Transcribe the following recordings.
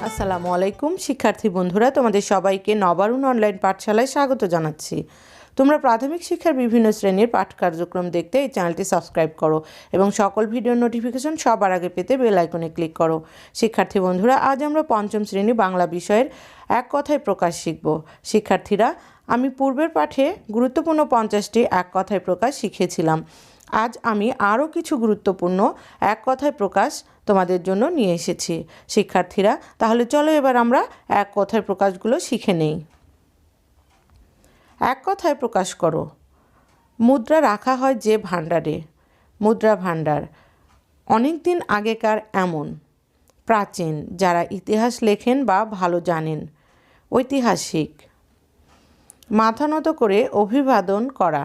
আসসালামু আলাইকুম শিক্ষার্থী বন্ধুরা, তোমাদের সবাইকে নবারুণ অনলাইন পাঠশালায় স্বাগত জানাচ্ছি। তোমরা প্রাথমিক শিক্ষার বিভিন্ন শ্রেণীর পাঠ কার্যক্রম দেখতে এই চ্যানেলটি সাবস্ক্রাইব করো এবং সকল ভিডিওর নোটিফিকেশন সবার আগে পেতে বেল আইকনে ক্লিক করো। শিক্ষার্থী বন্ধুরা, আজ আমরা পঞ্চম শ্রেণী বাংলা বিষয়ের এক কথায় প্রকাশ শিখব। শিক্ষার্থীরা, আমি পূর্বের পাঠে গুরুত্বপূর্ণ 50টি এক কথায় প্রকাশ শিখেছিলাম। আজ আমি আরও কিছু গুরুত্বপূর্ণ এক কথায় প্রকাশ তোমাদের জন্য নিয়ে এসেছি। শিক্ষার্থীরা, তাহলে চলো এবার আমরা এক কথায় প্রকাশগুলো শিখে নেই। এক কথায় প্রকাশ করো। মুদ্রা রাখা হয় যে ভাণ্ডারে। মুদ্রা ভাণ্ডার অনেক দিন আগেকার এমন প্রাচীন যারা ইতিহাস লেখেন বা ভালো জানেন। ঐতিহাসিক মাথা নত করে অভিবাদন করা।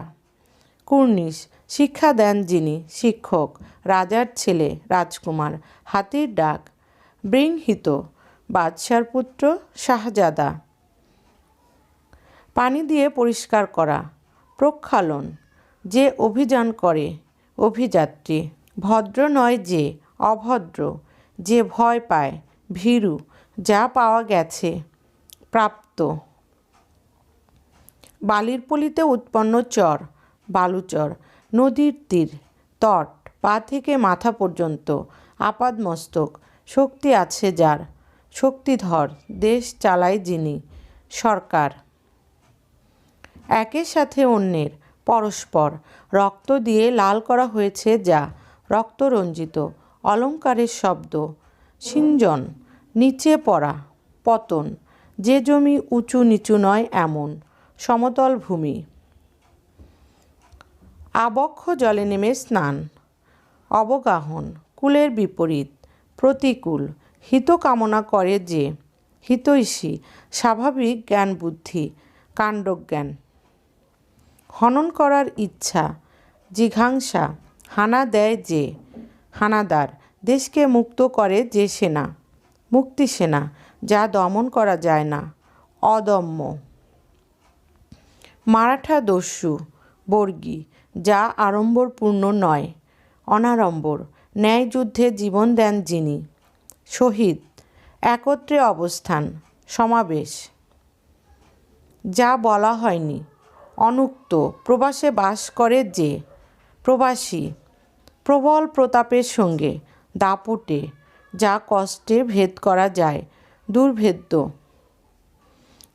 কুর্নিশ শিক্ষা দেন যিনি, শিক্ষক। রাজার ছেলে রাজকুমার। হাতির ডাক বৃংহিত বাদশার পুত্র শাহজাদা। পানি দিয়ে পরিষ্কার করা। প্রক্ষালন যে অভিযান করে, অভিযাত্রী। ভদ্র নয় যে, অভদ্র যে ভয় পায়, ভীরু যা পাওয়া গেছে, প্রাপ্ত। বালির পলিতে উৎপন্ন চর, বালুচর। নদীর তীর, তট, পা থেকে মাথা পর্যন্ত, আপাদমস্তক। শক্তি আছে যার, শক্তিধর দেশ চালায় যিনি, সরকার। একের সাথে অন্যের, পরস্পর। রক্ত দিয়ে লাল করা হয়েছে যা, রক্তরঞ্জিত। অলঙ্কারের শব্দ। সিঞ্জন নিচে পড়া, পতন। যে জমি উঁচু নিচু নয় এমন, সমতল ভূমি। আবক্ষ জলে নেমে স্নান। অবগাহন কুলের বিপরীত, প্রতিকূল। হিত কামনা করে যে, হিতৈষী স্বাভাবিক জ্ঞান বুদ্ধি, কাণ্ডজ্ঞান। হনন করার ইচ্ছা, জিঘাংসা। হানা দেয় যে, হানাদার। দেশকে মুক্ত করে যে সেনা, মুক্তি সেনা যা দমন করা যায় না, অদম্য। মারাঠা দস্যু, বর্গী যা আড়ম্বরপূর্ণ নয়, অনাড়ম্বর। ন্যায় যুদ্ধে জীবন দেন যিনি, শহীদ। একত্রে অবস্থান, সমাবেশ। যা বলা হয়নি, অনুক্ত। প্রবাসে বাস করে যে, প্রবাসী। প্রবল প্রতাপের সঙ্গে, দাপটে। যা কষ্টে ভেদ করা যায়, দুর্ভেদ্য।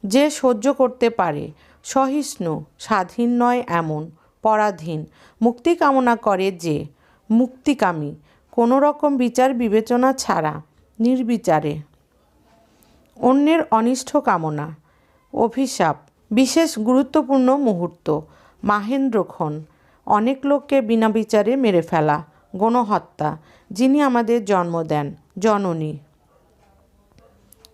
যে সহ্য করতে পারে, সহিষ্ণু। স্বাধীন নয় এমন, পরাধীন। মুক্তি কামনা করে যে, মুক্তিকামী। কোনো রকম বিচার বিবেচনা ছাড়া, নির্বিচারে। অন্যের অনিষ্ট কামনা, অভিশাপ। বিশেষ গুরুত্বপূর্ণ মুহূর্ত, মাহেন্দ্রক্ষণ। অনেক লোককে বিনা বিচারে মেরে ফেলা, গণহত্যা। যিনি আমাদের জন্ম দেন, জননী।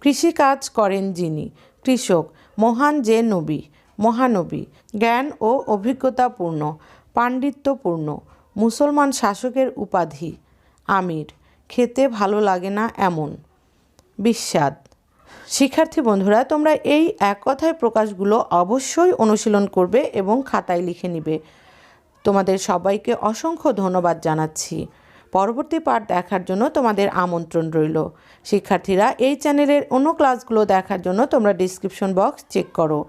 কৃষিকাজ করেন যিনি, কৃষক। মহান যে নবী, মহানবী। জ্ঞান ও অভিজ্ঞতাপূর্ণ, পাণ্ডিত্যপূর্ণ। মুসলমান শাসকের উপাধি, আমির। খেতে ভালো লাগে না এমন, বিস্বাদ। শিক্ষার্থী বন্ধুরা, তোমরা এই এক কথায় প্রকাশগুলো অবশ্যই অনুশীলন করবে এবং খাতায় লিখে নিবে। তোমাদের সবাইকে অসংখ্য ধন্যবাদ জানাচ্ছি। পরবর্তী পাঠ দেখার জন্য তোমাদের আমন্ত্রণ রইল। শিক্ষার্থীরা, এই চ্যানেলের অন্য ক্লাসগুলো দেখার জন্য তোমরা ডিসক্রিপশন বক্স চেক করো।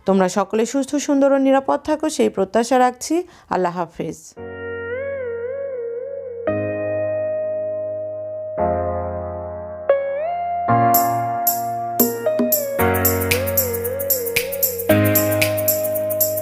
তোমরা সকলে সুস্থ, সুন্দর ও নিরাপদ থাকো সেই প্রত্যাশা রাখছি। আল্লাহ হাফেজ।